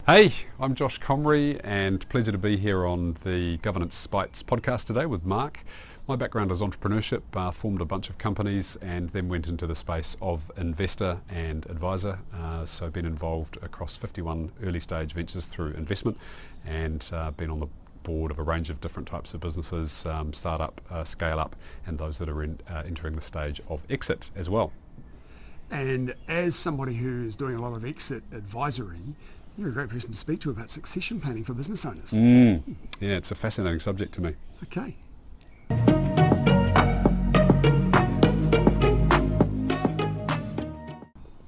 Hey, I'm Josh Comrie and pleasure to be here on the Governance Bites podcast today with Mark. My background is entrepreneurship, formed a bunch of companies and then went into the space of investor and advisor. So been involved across 51 early stage ventures through investment and been on the board of a range of different types of businesses, startup, scale up, and those that are entering the stage of exit as well. And as somebody who is doing a lot of exit advisory, you're a great person to speak to about succession planning for business owners. Yeah, it's a fascinating subject to me. Okay.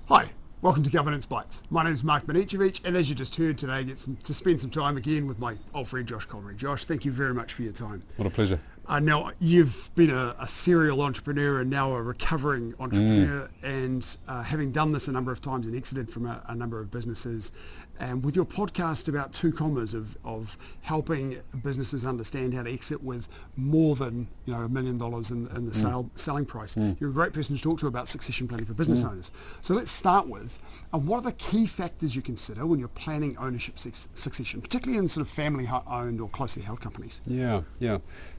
Hi, welcome to Governance Bites. My name is Mark Banicevich, and as you just heard today, I get to spend some time again with my old friend Josh Comrie. Josh, thank you very much for your time. What a pleasure. Now, you've been a serial entrepreneur and now a recovering entrepreneur, and having done this a number of times and exited from a number of businesses, and with your podcast about 2 commas of helping businesses understand how to exit with more than $1 million in the selling price, you're a great person to talk to about succession planning for business owners. So let's start with, what are the key factors you consider when you're planning ownership succession, particularly in sort of family-owned or closely held companies? Yeah.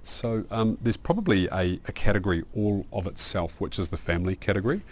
So there's probably a category all of itself, which is the family category.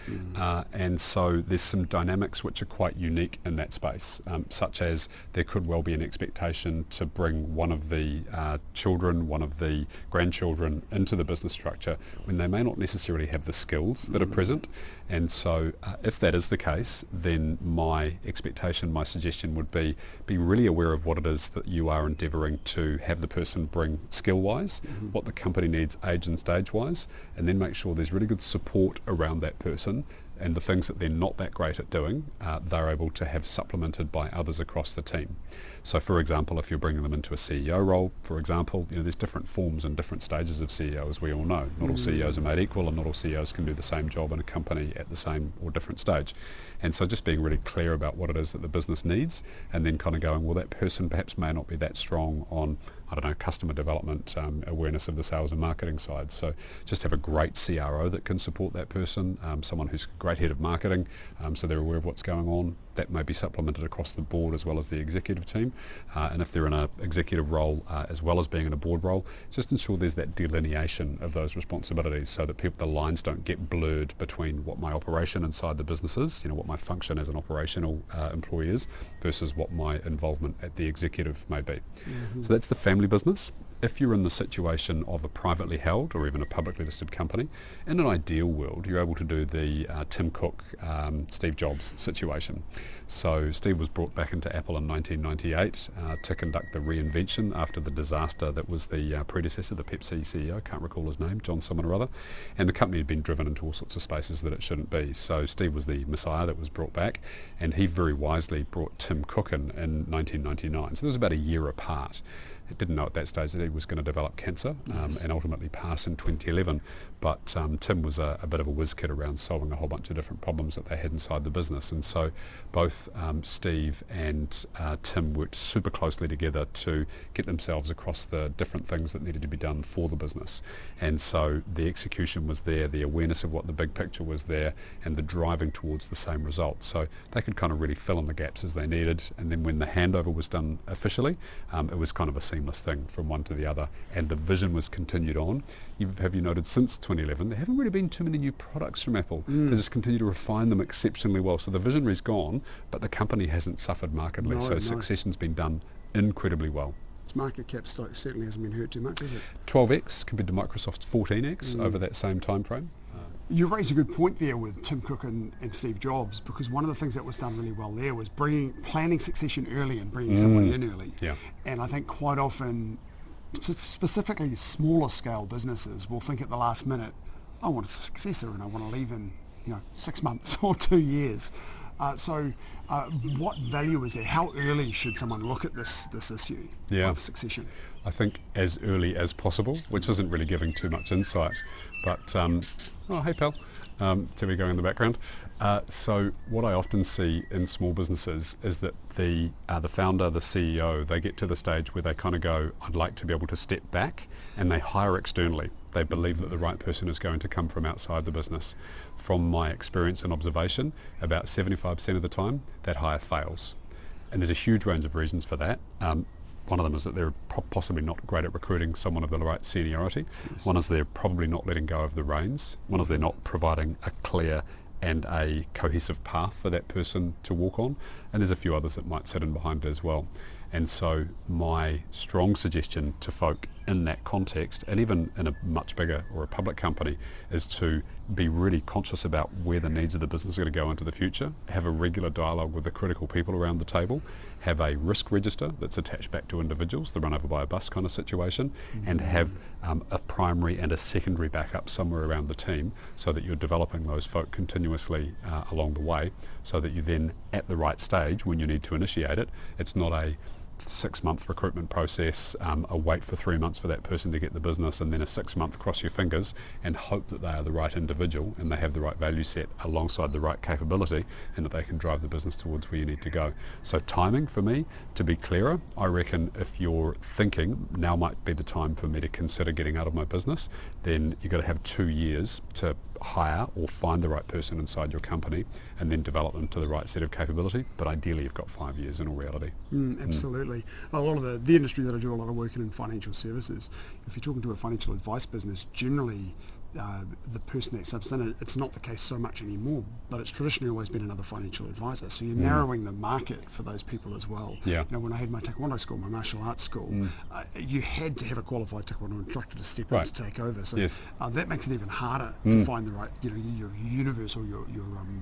And so there's some dynamics which are quite unique in that space, such as there could well be an expectation to bring one of the children, one of the grandchildren into the business structure when they may not necessarily have the skills that are present. And so if that is the case, then my expectation, my suggestion would be really aware of what it is that you are endeavouring to have the person bring skill-wise, what the company needs age and stage-wise, and then make sure there's really good support around that person, and the things that they're not that great at doing, they're able to have supplemented by others across the team. So for example, if you're bringing them into a CEO role, for example, there's different forms and different stages of CEO, as we all know. Not all CEOs are made equal, and not all CEOs can do the same job in a company at the same or different stage. And so just being really clear about what it is that the business needs, and then kind of going, well, that person perhaps may not be that strong on, customer development, awareness of the sales and marketing side. So just have a great CRO that can support that person, someone who's a great head of marketing, so they're aware of what's going on. That may be supplemented across the board as well as the executive team. And if they're in an executive role as well as being in a board role, just ensure there's that delineation of those responsibilities so that the lines don't get blurred between what my operation inside the business is, what my function as an operational employee is, versus what my involvement at the executive may be. So that's the family business. If you're in the situation of a privately held or even a publicly listed company, in an ideal world, you're able to do the Tim Cook, Steve Jobs situation. So Steve was brought back into Apple in 1998 to conduct the reinvention after the disaster that was the predecessor, the Pepsi CEO, can't recall his name, John someone or other, and the company had been driven into all sorts of spaces that it shouldn't be. So Steve was the messiah that was brought back, and he very wisely brought Tim Cook in 1999. So there was about a year apart. He didn't know at that stage that he was going to develop cancer and ultimately pass in 2011. But Tim was a bit of a whiz kid around solving a whole bunch of different problems that they had inside the business. And so both Steve and Tim worked super closely together to get themselves across the different things that needed to be done for the business. And so the execution was there, the awareness of what the big picture was there, and the driving towards the same result. So they could kind of really fill in the gaps as they needed. And then when the handover was done officially, it was kind of a seamless thing from one to the other, and the vision was continued on. Have you noted since 2011 there haven't really been too many new products from Apple. They just continue to refine them exceptionally well. So the visionary's gone, but the company hasn't suffered markedly. Succession's been done incredibly well. Its market cap certainly hasn't been hurt too much, has it? 12x compared to Microsoft's 14x over that same time frame. You raised a good point there with Tim Cook and Steve Jobs, because one of the things that was done really well there was planning succession early and bringing somebody in early. Yeah. And I think quite often, specifically smaller scale businesses will think at the last minute, I want a successor and I want to leave in 6 months or 2 years. So what value is there? How early should someone look at this issue of succession? I think as early as possible, which isn't really giving too much insight. But, oh, hey pal, TV going in the background. So what I often see in small businesses is that the founder, the CEO, they get to the stage where they kind of go, I'd like to be able to step back, and they hire externally. They believe that the right person is going to come from outside the business. From my experience and observation, about 75% of the time, that hire fails. And there's a huge range of reasons for that. One of them is that they're possibly not great at recruiting someone of the right seniority. Yes. One is they're probably not letting go of the reins. One is they're not providing a clear and a cohesive path for that person to walk on. And there's a few others that might sit in behind it as well. And so my strong suggestion to folk in that context, and even in a much bigger or a public company, is to be really conscious about where the needs of the business are going to go into the future, have a regular dialogue with the critical people around the table, have a risk register that's attached back to individuals, the run over by a bus kind of situation, and have a primary and a secondary backup somewhere around the team so that you're developing those folk continuously along the way, so that you then, at the right stage, when you need to initiate it, it's not a 6-month recruitment process, a wait for 3 months for that person to get the business, and then a 6-month cross your fingers and hope that they are the right individual and they have the right value set alongside the right capability and that they can drive the business towards where you need to go. So timing for me, to be clearer, I reckon if you're thinking now might be the time for me to consider getting out of my business, then you've got to have 2 years to hire or find the right person inside your company and then develop them to the right set of capability. But ideally you've got 5 years in all reality. Absolutely. A lot of the industry that I do a lot of work in financial services, if you're talking to a financial advice business, generally the person that subs in it, it's not the case so much anymore, but it's traditionally always been another financial advisor. So you're narrowing the market for those people as well. Yeah. You know, when I had my taekwondo school, my martial arts school, you had to have a qualified taekwondo instructor to step in to take over. So that makes it even harder to find the right, your universe or your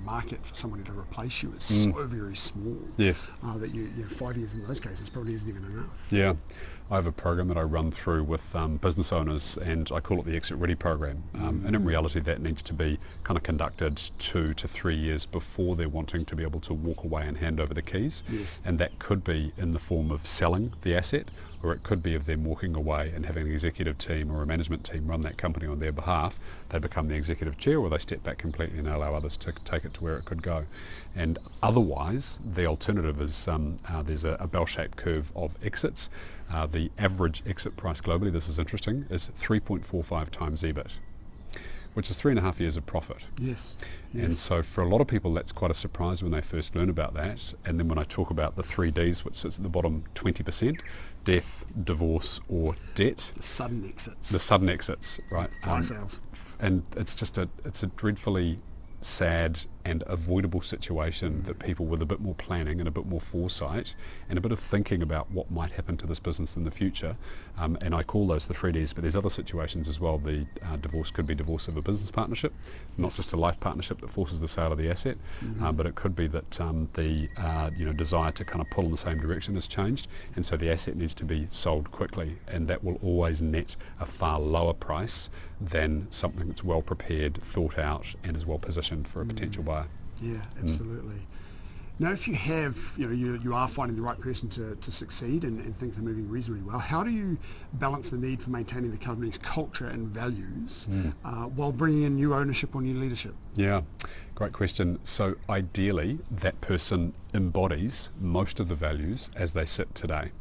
market for somebody to replace you is so very small. Yes. That 5 years in those cases probably isn't even enough. Yeah. I have a program that I run through with business owners, and I call it the Exit Ready program. And in reality, that needs to be kind of conducted 2 to 3 years before they're wanting to be able to walk away and hand over the keys. Yes. And that could be in the form of selling the asset, or it could be of them walking away and having an executive team or a management team run that company on their behalf. They become the executive chair, or they step back completely and allow others to take it to where it could go. And otherwise, the alternative is there's a bell-shaped curve of exits. The average exit price globally, this is interesting, is 3.45 times EBIT, which is 3.5 years of profit. Yes. And so for a lot of people, that's quite a surprise when they first learn about that. And then when I talk about the 3 Ds, which sits at the bottom 20%, death, divorce, or debt. The sudden exits. The sudden exits, right? Fire sales. And it's just it's a dreadfully sad and avoidable situation that people with a bit more planning and a bit more foresight and a bit of thinking about what might happen to this business in the future, and I call those the 3Ds, but there's other situations as well. The divorce could be divorce of a business partnership, not just a life partnership that forces the sale of the asset, but it could be that the desire to kind of pull in the same direction has changed, and so the asset needs to be sold quickly, and that will always net a far lower price than something that's well prepared, thought out, and is well positioned for a potential buyer. Yeah, absolutely. Now, if you have, you are finding the right person to succeed and things are moving reasonably well, how do you balance the need for maintaining the company's culture and values while bringing in new ownership or new leadership? Yeah, great question. So ideally, that person embodies most of the values as they sit today.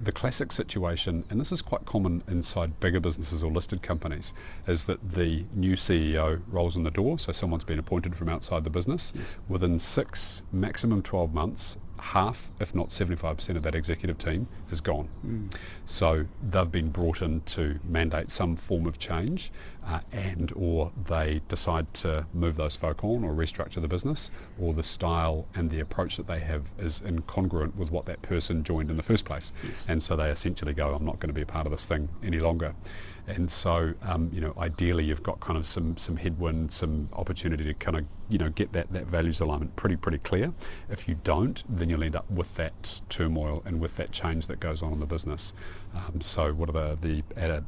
The classic situation, and this is quite common inside bigger businesses or listed companies, is that the new CEO rolls in the door, so someone's been appointed from outside the business. Yes. Within 6, maximum 12 months, half, if not 75% of that executive team is gone. So they've been brought in to mandate some form of change, and or they decide to move those folk on or restructure the business, or the style and the approach that they have is incongruent with what that person joined in the first place. Yes. And so they essentially go, I'm not going to be a part of this thing any longer. And so, ideally you've got kind of some headwind, some opportunity to kind of, get that values alignment pretty clear. If you don't, then you'll end up with that turmoil and with that change that goes on in the business. So what are the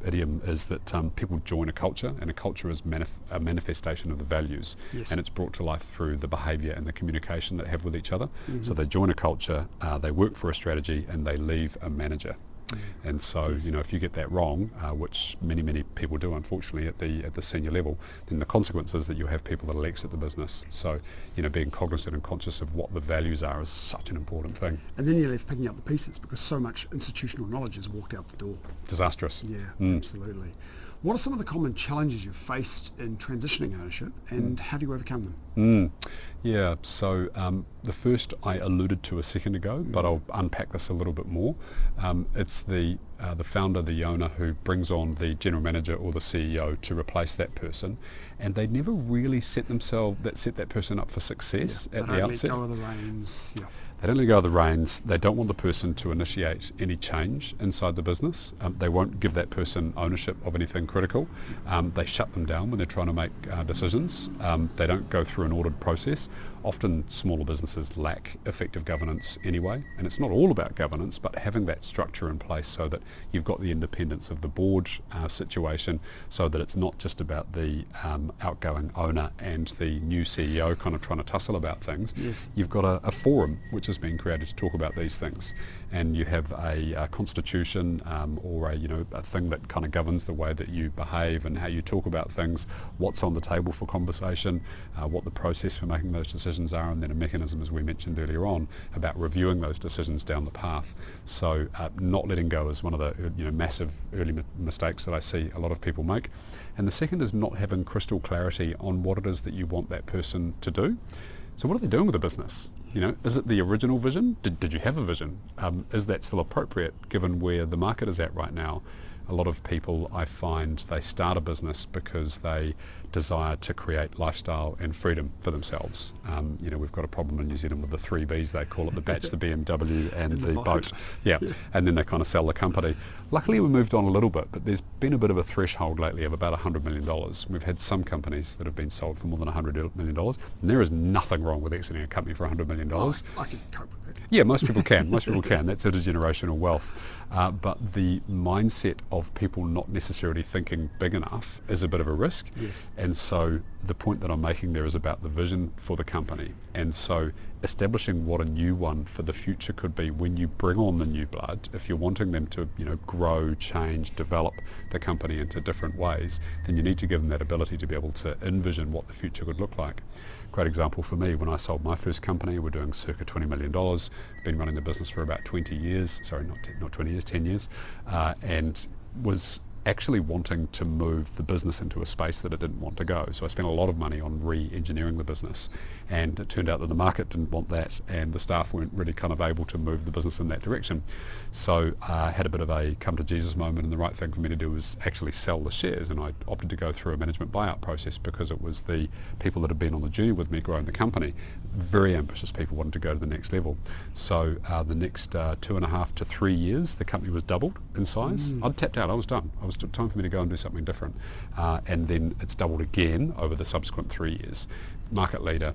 idiom is that people join a culture, and a culture is a manifestation of the values. Yes. And it's brought to life through the behaviour and the communication they have with each other. So they join a culture, they work for a strategy, and they leave a manager. And so, if you get that wrong, which many people do, unfortunately, at the senior level, then the consequence is that you have people that will exit the business. So, being cognizant and conscious of what the values are is such an important thing. And then you're left picking up the pieces because so much institutional knowledge has walked out the door. Disastrous. Yeah, absolutely. What are some of the common challenges you've faced in transitioning ownership, and how do you overcome them? Yeah, so the first I alluded to a second ago, but I'll unpack this a little bit more. It's the founder, the owner, who brings on the general manager or the CEO to replace that person, and they never really set that person up for success at the outset. They don't let go of the reins. Yeah. They don't let go of the reins. They don't want the person to initiate any change inside the business. They won't give that person ownership of anything critical. They shut them down when they're trying to make decisions. They don't go through an ordered process. Often smaller businesses lack effective governance anyway, and it's not all about governance, but having that structure in place so that you've got the independence of the board situation, so that it's not just about the outgoing owner and the new CEO kind of trying to tussle about things. Yes. You've got a forum which has been created to talk about these things, and you have a constitution or a thing that kind of governs the way that you behave and how you talk about things, what's on the table for conversation, what the process for making those decisions are, and then a mechanism, as we mentioned earlier on, about reviewing those decisions down the path. So not letting go is one of the massive early mistakes that I see a lot of people make. And the second is not having crystal clarity on what it is that you want that person to do. So what are they doing with the business? Is it the original vision? Did you have a vision? Is that still appropriate given where the market is at right now? A lot of people, I find, they start a business because they desire to create lifestyle and freedom for themselves. We've got a problem in New Zealand with the 3 Bs, they call it, the batch, the BMW and the boat. Yeah, and then they kind of sell the company. Luckily we moved on a little bit, but there's been a bit of a threshold lately of about $100 million. We've had some companies that have been sold for more than $100 million, and there is nothing wrong with exiting a company for $100 million. I can cope with that. Yeah, most people can. That's intergenerational wealth. But the mindset of people not necessarily thinking big enough is a bit of a risk. Yes. And so the point that I'm making there is about the vision for the company. And so establishing what a new one for the future could be when you bring on the new blood, if you're wanting them to grow, change, develop the company into different ways, then you need to give them that ability to be able to envision what the future would look like. Great example for me, when I sold my first company, we're doing circa $20 million, been running the business for about 20 years, sorry, not 20 years, 10 years, and was actually wanting to move the business into a space that it didn't want to go. So I spent a lot of money on re-engineering the business, and it turned out that the market didn't want that, and the staff weren't really kind of able to move the business in that direction. So I had a bit of a come to Jesus moment, and the right thing for me to do was actually sell the shares, and I opted to go through a management buyout process because it was the people that had been on the journey with me growing the company, very ambitious people, wanted to go to the next level. So the next 2.5 to 3 years, the company was doubled in size. I'd tapped out, I was done. It was time for me to go and do something different. And then it's doubled again over the subsequent 3 years. Market leader,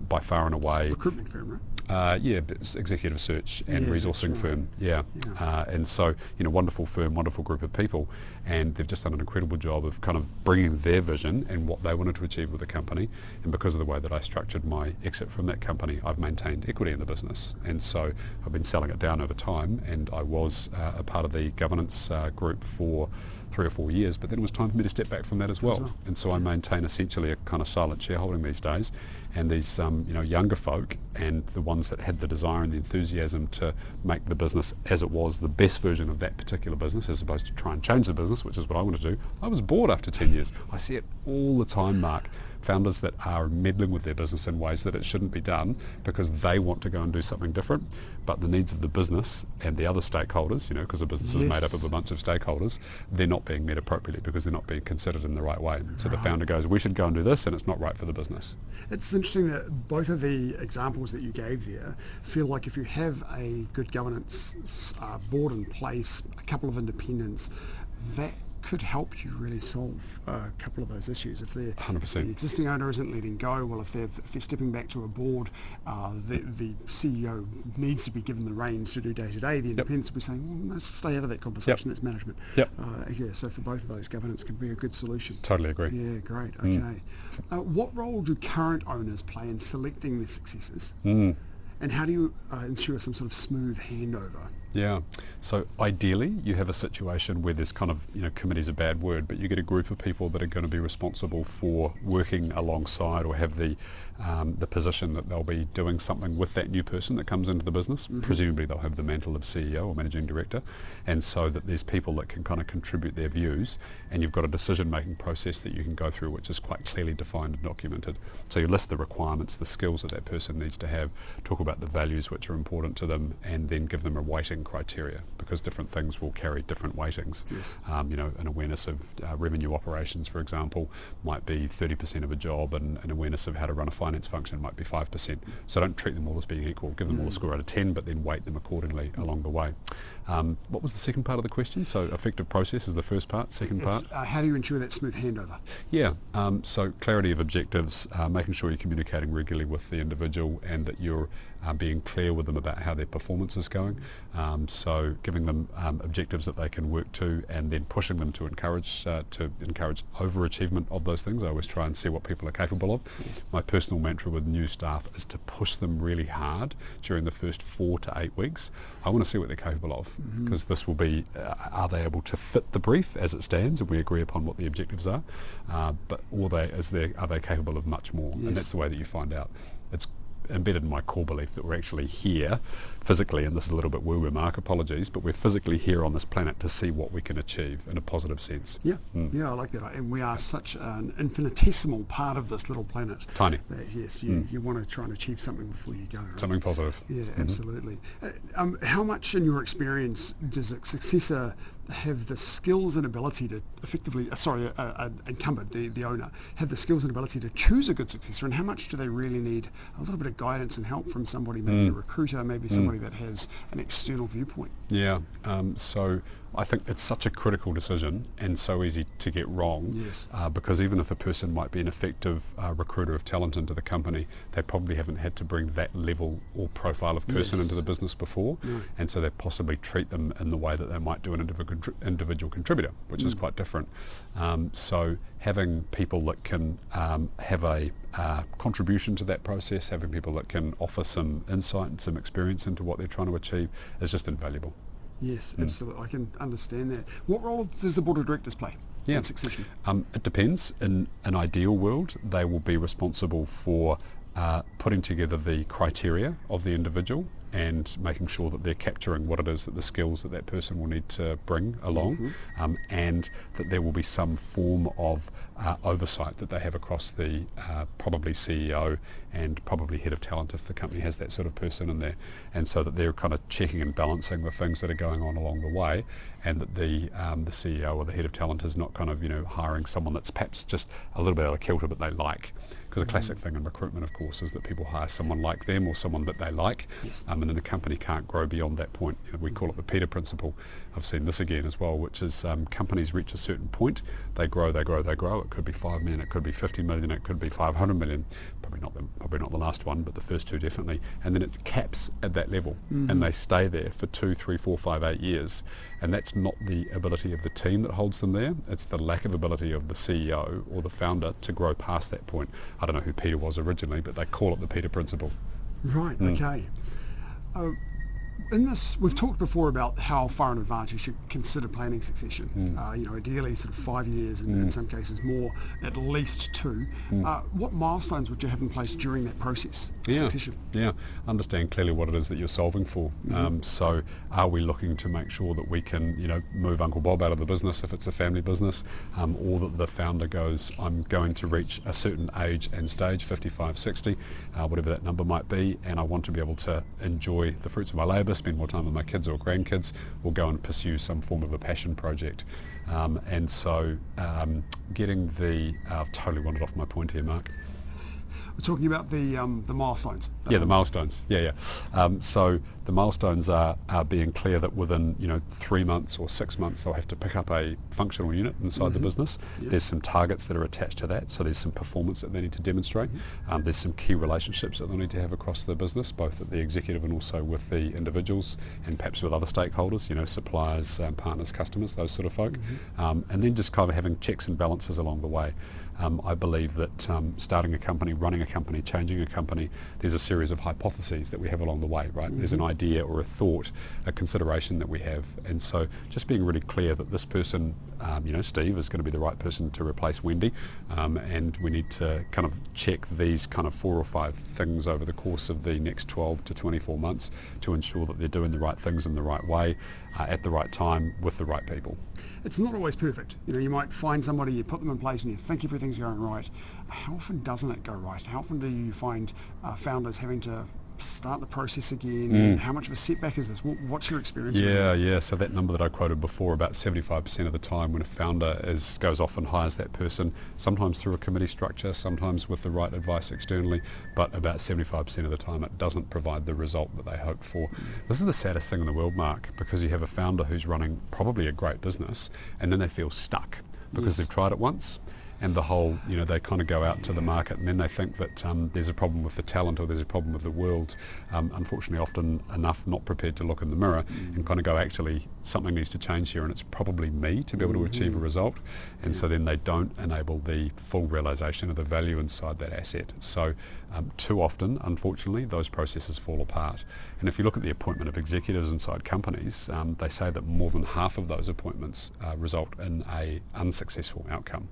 by far and away. Recruitment firm, right? It's executive search and resourcing firm. And so, wonderful firm, wonderful group of people, and they've just done an incredible job of kind of bringing their vision and what they wanted to achieve with the company. And because of the way that I structured my exit from that company, I've maintained equity in the business. And so I've been selling it down over time, and I was a part of the governance group for 3 or 4 years, but then it was time for me to step back from that as well. And so I maintain essentially a kind of silent shareholding these days, and these younger folk and the ones that had the desire and the enthusiasm to make the business as it was the best version of that particular business, as opposed to try and change the business, which is what I want to do. I was bored after 10 years. I see it all the time, Mark. Founders that are meddling with their business in ways that it shouldn't be done because they want to go and do something different, but the needs of the business and the other stakeholders, because a business is made up of a bunch of stakeholders, they're not being met appropriately because they're not being considered in the right way. So the founder goes, we should go and do this, and it's not right for the business. It's interesting that both of the examples that you gave there feel like if you have a good governance board in place, a couple of independents, that could help you really solve a couple of those issues. If the 100%. The existing owner isn't letting go, well, if they're stepping back to a board, the CEO needs to be given the reins to do day-to-day. The independents will be saying, well, let's stay out of that conversation, that's management. So for both of those, governance can be a good solution. Totally agree. Yeah, great, okay. What role do current owners play in selecting their successors? And how do you ensure some sort of smooth handover? Yeah. So ideally, you have a situation where there's kind of, committee's a bad word, but you get a group of people that are going to be responsible for working alongside or have the position that they'll be doing something with that new person that comes into the business. Presumably they'll have the mantle of CEO or managing director, and so that there's people that can kind of contribute their views, and you've got a decision-making process that you can go through, which is quite clearly defined and documented. So you list the requirements, the skills that person needs to have, talk about the values which are important to them, and then give them a weighting criteria, because different things will carry different weightings. Yes. An awareness of revenue operations, for example, might be 30% of a job, and an awareness of how to run a finance function might be 5%. So don't treat them all as being equal. Give them all a score out of 10, but then weight them accordingly along the way. What was the second part of the question? So effective process is the first part. Second part? How do you ensure that smooth handover? Yeah, so clarity of objectives, making sure you're communicating regularly with the individual and that you're being clear with them about how their performance is going. So giving them objectives that they can work to, and then pushing them to encourage overachievement of those things. I always try and see what people are capable of. Yes. My personal mantra with new staff is to push them really hard during the first 4 to 8 weeks. I want to see what they're capable of, because this will be, are they able to fit the brief as it stands, and we agree upon what the objectives are, but are they capable of much more? Yes. And that's the way that you find out. It's embedded in my core belief that we're actually here physically, and this is a little bit woo-woo, Mark, apologies, but we're physically here on this planet to see what we can achieve in a positive sense. Yeah, I like that. And we are such an infinitesimal part of this little planet. Tiny. That, yes, you want to try and achieve something before you go. Right? Something positive. Yeah, absolutely. How much, in your experience, does a successor have the skills and ability to effectively, incumbent, the owner, have the skills and ability to choose a good successor, and how much do they really need a little bit of guidance and help from somebody, maybe a recruiter, maybe somebody that has an external viewpoint? Yeah, so I think it's such a critical decision and so easy to get wrong. Yes. Because even if a person might be an effective recruiter of talent into the company, they probably haven't had to bring that level or profile of person into the business before, and so they possibly treat them in the way that they might do an individual contributor, which is quite different. So having people that can have a contribution to that process, having people that can offer some insight and some experience into what they're trying to achieve is just invaluable. Yes, absolutely. I can understand that. What role does the board of directors play in succession? It depends. In an ideal world, they will be responsible for putting together the criteria of the individual and making sure that they're capturing what it is, that the skills that person will need to bring along, and that there will be some form of oversight that they have across the probably CEO and probably head of talent if the company has that sort of person in there, and so that they're kind of checking and balancing the things that are going on along the way, and that the CEO or the head of talent is not kind of hiring someone that's perhaps just a little bit out of kilter but they like. Because a classic thing in recruitment, of course, is that people hire someone like them or someone that they like, and then the company can't grow beyond that point. We call it the Peter principle. I've seen this again as well, which is companies reach a certain point, they grow. It could be 5 million, it could be 50 million, it could be 500 million. Probably not the last one, but the first two definitely. And then it caps at that level, and they stay there for 2, 3, 4, 5, 8 years. And that's not the ability of the team that holds them there. It's the lack of ability of the CEO or the founder to grow past that point. I don't know who Peter was originally, but they call it the Peter principle. Right, okay. In this, we've talked before about how far in advance you should consider planning succession. Ideally sort of 5 years, and in some cases more, at least 2. What milestones would you have in place during that process of succession? Yeah, understand clearly what it is that you're solving for. So are we looking to make sure that we can, move Uncle Bob out of the business if it's a family business, or that the founder goes, I'm going to reach a certain age and stage, 55, 60, whatever that number might be, and I want to be able to enjoy the fruits of my labour, spend more time with my kids or grandkids, or go and pursue some form of a passion project. And so getting I've totally wandered off my point here, Mark. We're talking about the milestones. The milestones. So the milestones are being clear that within 3 months or 6 months they'll have to pick up a functional unit inside the business. There's some targets that are attached to that, so there's some performance that they need to demonstrate. There's some key relationships that they'll need to have across the business, both at the executive and also with the individuals, and perhaps with other stakeholders, suppliers, partners, customers, those sort of folk. And then just kind of having checks and balances along the way. I believe that starting a company, running a company, changing a company, there's a series of hypotheses that we have along the way, right? There's an idea or a thought, a consideration that we have. And so just being really clear that this person, Steve, is going to be the right person to replace Wendy, and we need to kind of check these kind of 4 or 5 things over the course of the next 12 to 24 months to ensure that they're doing the right things in the right way, at the right time, with the right people. It's not always perfect. You might find somebody, you put them in place and you think everything's going right. How often doesn't it go right? How often do you find founders having to start the process again? And how much of a setback is this? What's your experience? Yeah. So that number that I quoted before, about 75% of the time when a founder goes off and hires that person, sometimes through a committee structure, sometimes with the right advice externally, but about 75% of the time it doesn't provide the result that they hoped for. This is the saddest thing in the world, Mark, because you have a founder who's running probably a great business and then they feel stuck because they've tried it once. And the whole, they kind of go out to the market and then they think that there's a problem with the talent or there's a problem with the world. Unfortunately, often enough not prepared to look in the mirror and kind of go, actually, something needs to change here and it's probably me to be able to achieve a result. And so then they don't enable the full realisation of the value inside that asset. So too often, unfortunately, those processes fall apart. And if you look at the appointment of executives inside companies, they say that more than half of those appointments result in a unsuccessful outcome.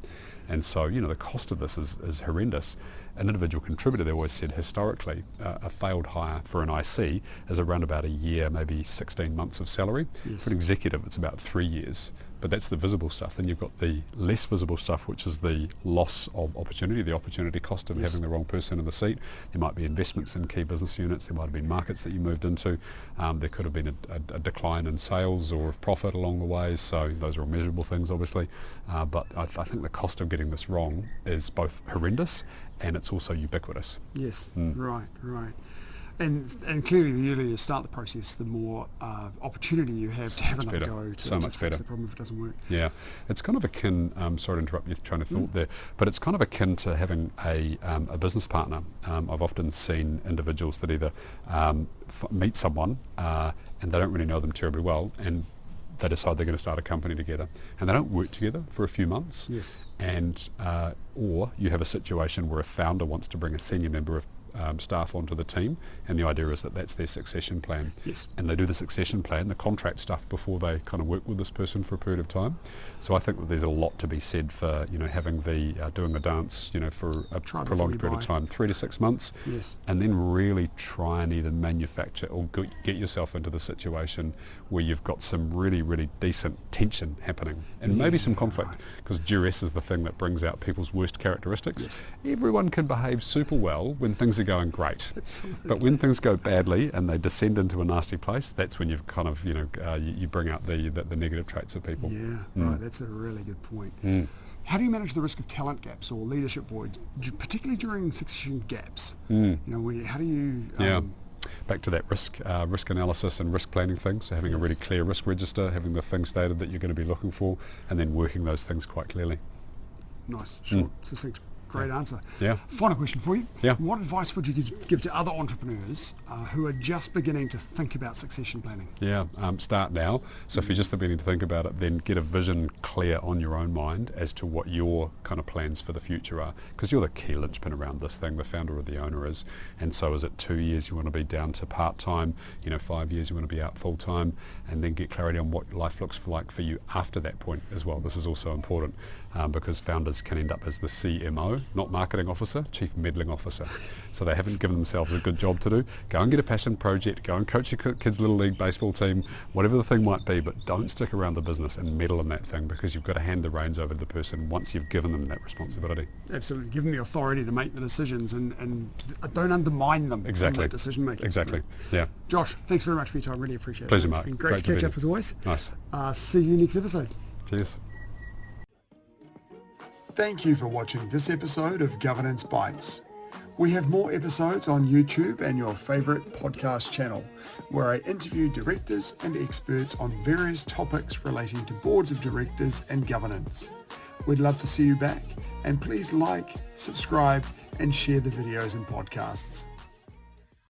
And so, the cost of this is horrendous. An individual contributor, they always said historically, a failed hire for an IC is around about a year, maybe 16 months of salary. Yes. For an executive, it's about 3 years. But that's the visible stuff. Then you've got the less visible stuff, which is the loss of opportunity, the opportunity cost of having the wrong person in the seat. There might be investments in key business units. There might have been markets that you moved into. There could have been a decline in sales or of profit along the way. So those are all measurable things, obviously. But I think the cost of getting this wrong is both horrendous and it's also ubiquitous. Yes, right. And clearly, the earlier you start the process, the more opportunity you have to have another go to fix the problem if it doesn't work. Yeah, it's kind of akin, sorry to interrupt your train of thought there, but it's kind of akin to having a business partner. I've often seen individuals that either meet someone and they don't really know them terribly well, and they decide they're going to start a company together, and they don't work together for a few months. Yes. And or you have a situation where a founder wants to bring a senior member of staff onto the team, and the idea is that that's their succession plan. Yes. And they do the succession plan, the contract stuff, before they kind of work with this person for a period of time. So I think that there's a lot to be said for having the doing the dance for a prolonged period of time, 3 to 6 months. Yes. And then really try and either manufacture or get yourself into the situation where you've got some really, really decent tension happening and maybe some conflict, because duress is the thing that brings out people's worst characteristics. Yes. Everyone can behave super well when things are going great. Absolutely. But when things go badly and they descend into a nasty place, that's when you've kind of, you bring out the negative traits of people. Yeah, right. That's a really good point. How do you manage the risk of talent gaps or leadership voids, particularly during succession gaps? How do you... Back to that risk analysis and risk planning thing. So having a really clear risk register, having the things stated that you're going to be looking for, and then working those things quite clearly. Nice, short, succinct. Great answer. Yeah. Final question for you. Yeah. What advice would you give to other entrepreneurs who are just beginning to think about succession planning? Yeah, start now. So if you're just beginning to think about it, then get a vision clear on your own mind as to what your kind of plans for the future are, because you're the key linchpin around this thing, the founder or the owner is. And so is it 2 years you want to be down to part-time, 5 years you want to be out full-time, and then get clarity on what life looks like for you after that point as well. This is also important because founders can end up as the CMO, not marketing officer, chief meddling officer. So they haven't given themselves a good job to do. Go and get a passion project, go and coach your kids' little league baseball team, whatever the thing might be, but don't stick around the business and meddle in that thing, because you've got to hand the reins over to the person once you've given them that responsibility. Absolutely. Give them the authority to make the decisions and don't undermine them in that decision making. Exactly. Yeah. Josh, thanks very much for your time. Really appreciate it. Pleasure, It's Mark. been great to catch up as always. Nice. See you next episode. Cheers. Thank you for watching this episode of Governance Bites. We have more episodes on YouTube and your favourite podcast channel, where I interview directors and experts on various topics relating to boards of directors and governance. We'd love to see you back, and please like, subscribe, and share the videos and podcasts.